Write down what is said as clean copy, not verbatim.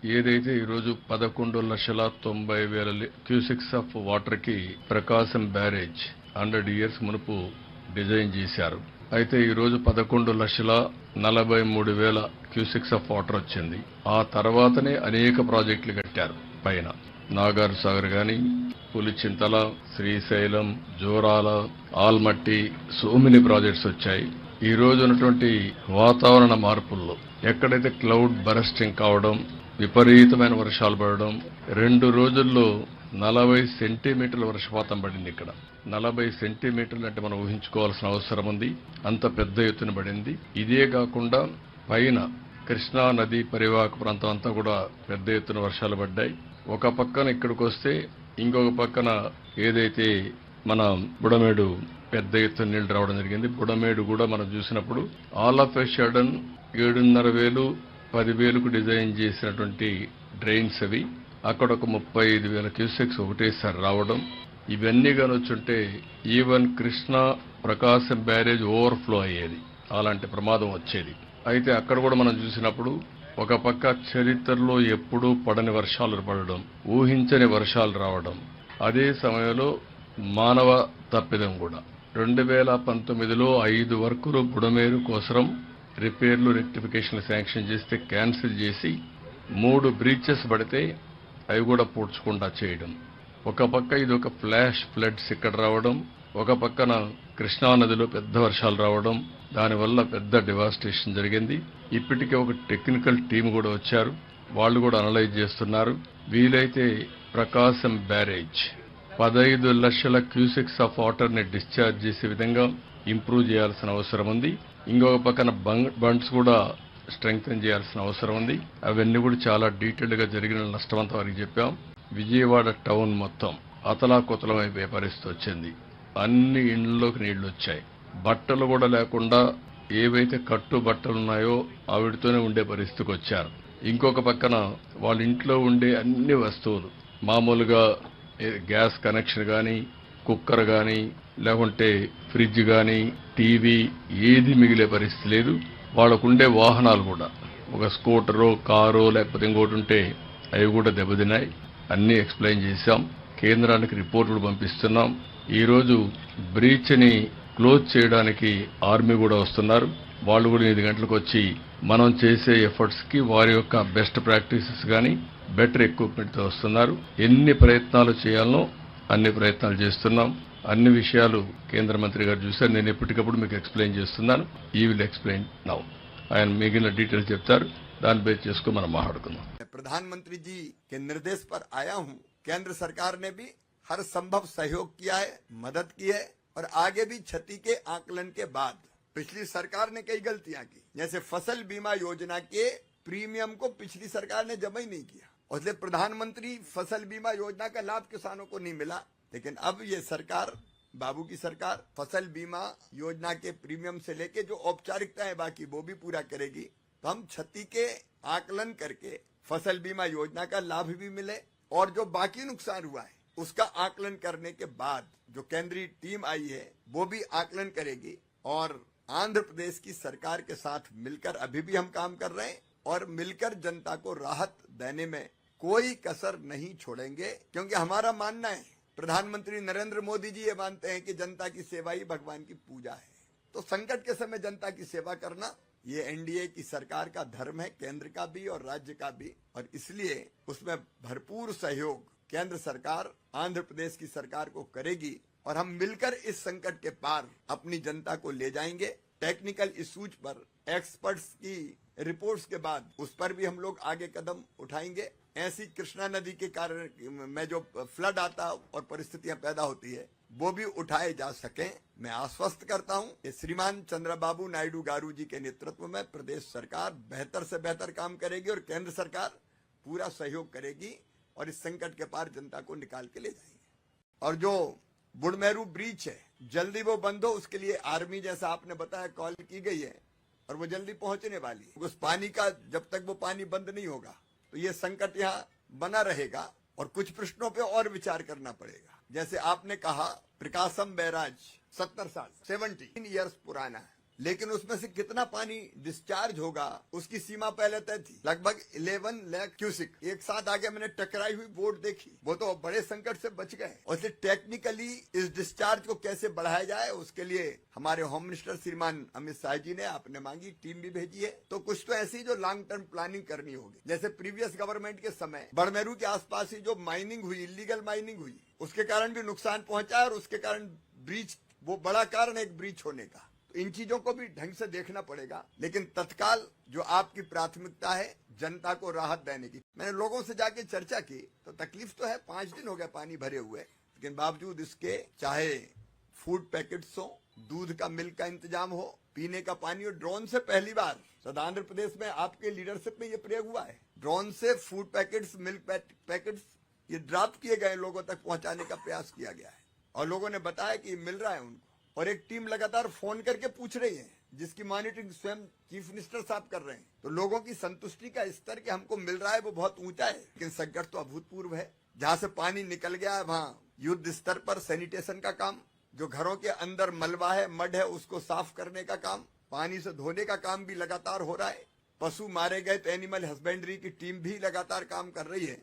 ఏదైతే ఈరోజు 11,90,000 cusecs of water కి ప్రకాశం బ్యారేజ్ 100 ఇయర్స్ మునుపు డిజైన్ చేశారు. అయితే ఈరోజు 11,43,000 క్యూసెక్స్ ఆఫ్ వాటర్ వచ్చింది. ఆ తర్వాతనే అనేక ప్రాజెక్టులు కట్టారు. పైన నాగార్ సాగర్ గాని, Pulichintala, Srisailam, జోరాల, Almatti, so many projects వచ్చాయి. ఈ రోజు ఉన్నటువంటి వాతావరణ మార్పుల్లో ఎక్కడైతే క్లౌడ్ బరస్టింగ్ కావడం, విపరీతమైన వర్షాలు పడడం, 2 రోజుల్లో 40 సెంటీమీటర్ల వర్షపాతం పడింది. ఇక్కడ 40 సెంటీమీటర్లు అంటే మనం ఊహించుకోవాల్సిన అవసరం ఉంది. అంత పెద్ద ఎత్తున పడింది. ఇదే కాకుండా పైన కృష్ణా నది పరివాహక ప్రాంతం అంతా కూడా పెద్ద ఎత్తున వర్షాలు పడ్డాయి. ఒక పక్కన ఇక్కడికి వస్తే ఇంకొక పక్కన ఏదైతే మన బుడమేడు పెద్ద ఎత్తున నీళ్లు రావడం జరిగింది. బుడమేడు కూడా మనం చూసినప్పుడు ఆల్ ఆఫ్ ఎ సడన్ 7,500 10,000కు డిజైన్ చేసినటువంటి డ్రైన్స్ అవి అక్కడ ఒక 35,000 క్యూసెక్స్ ఒకటేసారి రావడం, ఇవన్నీ కానొచ్చుంటే even Krishna Prakasam barrage overflow అయ్యేది. అలాంటి ప్రమాదం వచ్చేది. అయితే అక్కడ కూడా మనం చూసినప్పుడు ఒక పక్క చరిత్రలో ఎప్పుడూ పడని వర్షాలు పడడం, ఊహించని వర్షాలు రావడం, అదే సమయంలో మానవ తప్పిదం కూడా. 2019లో 5 వర్కులు బుడమేరు కోసం రిపేర్లు రెక్టిఫికేషన్లు శాంక్షన్ చేస్తే క్యాన్సిల్ చేసి 3 బ్రీచెస్ పడితే అవి కూడా పూడ్చకుండా చేయడం. ఒక పక్క ఇది ఒక ఫ్లాష్ ఫ్లడ్స్ ఇక్కడ రావడం, ఒక పక్కన కృష్ణానదిలో పెద్ద వర్షాలు రావడం, దానివల్ల పెద్ద డివాస్టేషన్ జరిగింది. ఇప్పటికే ఒక టెక్నికల్ టీం కూడా వచ్చారు. వాళ్ళు కూడా అనలైజ్ చేస్తున్నారు. వీలైతే ప్రకాశం బ్యారేజ్ 15 లక్షల క్యూసెక్స్ ఆఫ్ వాటర్ ని డిశ్చార్జ్ చేసే విధంగా ఇంప్రూవ్ చేయాల్సిన అవసరం ఉంది. ఇంకొక పక్కన బండ్స్ కూడా స్ట్రెంగ్తన్ చేయాల్సిన అవసరం ఉంది. అవన్నీ కూడా చాలా డీటెయిల్డ్ గా జరిగిన నష్టమంతా వారికి చెప్పాం. విజయవాడ టౌన్ మొత్తం అతలాకుతలమైపోయే పరిస్థితి వచ్చింది. అన్ని ఇండ్లలోకి నీళ్లు వచ్చాయి. బట్టలు కూడా లేకుండా ఏవైతే కట్టు బట్టలున్నాయో ఆవిడతోనే ఉండే పరిస్థితికి వచ్చారు. ఇంకొక పక్కన వాళ్ళ ఇంట్లో ఉండే అన్ని వస్తువులు, మామూలుగా గ్యాస్ కనెక్షన్ గాని, కుక్కర్ గాని, లేకుంటే ఫ్రిడ్జ్ గాని, టీవీ ఏది మిగిలే పరిస్థితి లేదు. వాళ్ళకుండే వాహనాలు కూడా ఒక స్కూటరో కారో లేకపోతే ఇంకోటి ఉంటే అవి కూడా దెబ్బతిన్నాయి. అన్ని ఎక్స్ప్లెయిన్ చేశాం. కేంద్రానికి రిపోర్టులు పంపిస్తున్నాం. ఈ రోజు బ్రీచ్ ని క్లోజ్ చేయడానికి ఆర్మీ కూడా వస్తున్నారు. వాళ్ళు కూడా 8 గంటలకు వచ్చి మనం చేసే ఎఫర్ట్స్ కి వారి యొక్క బెస్ట్ ప్రాక్టీసెస్ గాని, బెటర్ ఎక్విప్మెంట్ తో వస్తున్నారు. ఎన్ని ప్రయత్నాలు చేయాలనో అన్ని ప్రయత్నాలు చేస్తున్నాం. అన్ని విషయాలు కేంద్ర మంత్రి గారు చూశారు. నేను ఎప్పటికప్పుడు మీకు ఎక్స్ప్లెయిన్ చేస్తున్నాను. ఈ విల్ ఎక్స్ప్లెయిన్ నౌ. ఆయన మిగిలిన డీటెయిల్స్ చెప్తారు. దాన్ని బేస్ చేసుకుని మనం మాట్లాడుకుందాం. प्रधानमंत्री जी के निर्देश पर आया हूं। केंद्र सरकार ने भी हर संभव सहयोग किया है, मदद की है और आगे भी क्षति के आकलन के बाद पिछली सरकार ने कई गलतियां की, जैसे फसल बीमा योजना के प्रीमियम को पिछली सरकार ने जमा ही नहीं किया, इसलिए प्रधानमंत्री फसल बीमा योजना का लाभ किसानों को नहीं मिला। लेकिन अब ये सरकार, बाबू की सरकार, फसल बीमा योजना के प्रीमियम से लेके जो औपचारिकताएं बाकी वो भी पूरा करेगी। तो हम क्षति के आकलन करके फसल बीमा योजना का लाभ भी मिले और जो बाकी नुकसान हुआ है उसका आकलन करने के बाद जो केंद्रीय टीम आई है वो भी आकलन करेगी और आंध्र प्रदेश की सरकार के साथ मिलकर अभी भी हम काम कर रहे हैं और मिलकर जनता को राहत देने में कोई कसर नहीं छोड़ेंगे, क्योंकि हमारा मानना है, प्रधानमंत्री नरेंद्र मोदी जी ये मानते हैं कि जनता की सेवा ही भगवान की पूजा है। तो संकट के समय जनता की सेवा करना ये एनडीए की सरकार का धर्म है, केंद्र का भी और राज्य का भी, और इसलिए उसमें भरपूर सहयोग केंद्र सरकार आंध्र प्रदेश की सरकार को करेगी और हम मिलकर इस संकट के पार अपनी जनता को ले जाएंगे। टेक्निकल इश्यूज पर एक्सपर्ट्स की रिपोर्ट्स के बाद उस पर भी हम लोग आगे कदम उठाएंगे। ऐसी कृष्णा नदी के कारण में जो फ्लड आता और परिस्थितियां पैदा होती है वो भी उठाए जा सके। मैं आश्वस्त करता हूं कि श्रीमान चंद्रबाबू नायडू गारू जी के नेतृत्व में प्रदेश सरकार बेहतर से बेहतर काम करेगी और केंद्र सरकार पूरा सहयोग करेगी और इस संकट के पार जनता को निकाल के ले जाएंगे। और जो बुड़मेरू ब्रीच है जल्दी वो बंद हो, उसके लिए आर्मी जैसा आपने बताया कॉल की गई है और वो जल्दी पहुंचने वाली है। उस पानी का जब तक वो पानी बंद नहीं होगा तो ये संकट यहाँ बना रहेगा और कुछ प्रश्नों पे और विचार करना पड़ेगा। जैसे आपने कहा प्रकाशम बैराज 70 साल 17 इयर्स पुराना है, लेकिन उसमें से कितना पानी डिस्चार्ज होगा उसकी सीमा पहले तय थी, लगभग 11 लाख क्यूसिक। एक साथ आगे मैंने टकराई हुई बोट देखी, वो तो बड़े संकट से बच गए। और टेक्निकली इस डिस्चार्ज को कैसे बढ़ाया जाए, उसके लिए हमारे होम मिनिस्टर श्रीमान अमित शाह जी ने आपने मांगी, टीम भी भेजी है। तो कुछ तो ऐसी जो लॉन्ग टर्म प्लानिंग करनी होगी, जैसे प्रीवियस गवर्नमेंट के समय बड़मेरू के आसपास ही जो माइनिंग हुई, इलीगल माइनिंग हुई, उसके कारण भी नुकसान पहुंचा और उसके कारण ब्रीच, वो बड़ा कारण है एक ब्रीच होने का। तो इन चीजों को भी ढंग से देखना पड़ेगा, लेकिन तत्काल जो आपकी प्राथमिकता है जनता को राहत देने की। मैंने लोगों से जाके चर्चा की तो तकलीफ तो है, 5 दिन हो गए पानी भरे हुए, लेकिन बावजूद इसके चाहे फूड पैकेट्स हो, दूध का, मिल्क का इंतजाम हो, पीने का पानी हो। ड्रोन से पहली बार शायद आंध्र प्रदेश में आपके लीडरशिप में ये प्रयोग हुआ है, ड्रोन से फूड पैकेट्स, मिल्क पैकेट्स ये ड्रॉप किए गए, लोगों तक पहुंचाने का प्रयास किया गया है और लोगों ने बताया कि मिल रहा है उनको। और एक टीम लगातार फोन करके पूछ रही है, जिसकी मॉनिटरिंग स्वयं चीफ मिनिस्टर साहब कर रहे हैं। तो लोगों की संतुष्टि का स्तर कि हमको मिल रहा है वो बहुत ऊंचा है, लेकिन संकट तो अभूतपूर्व है। जहां से पानी निकल गया है वहां युद्ध स्तर पर सैनिटेशन का काम, जो घरों के अंदर मलबा है, मड है, उसको साफ करने का काम, पानी से धोने का काम भी लगातार हो रहा है। पशु मारे गए तो एनिमल हस्बेंड्री की टीम भी लगातार काम कर रही है।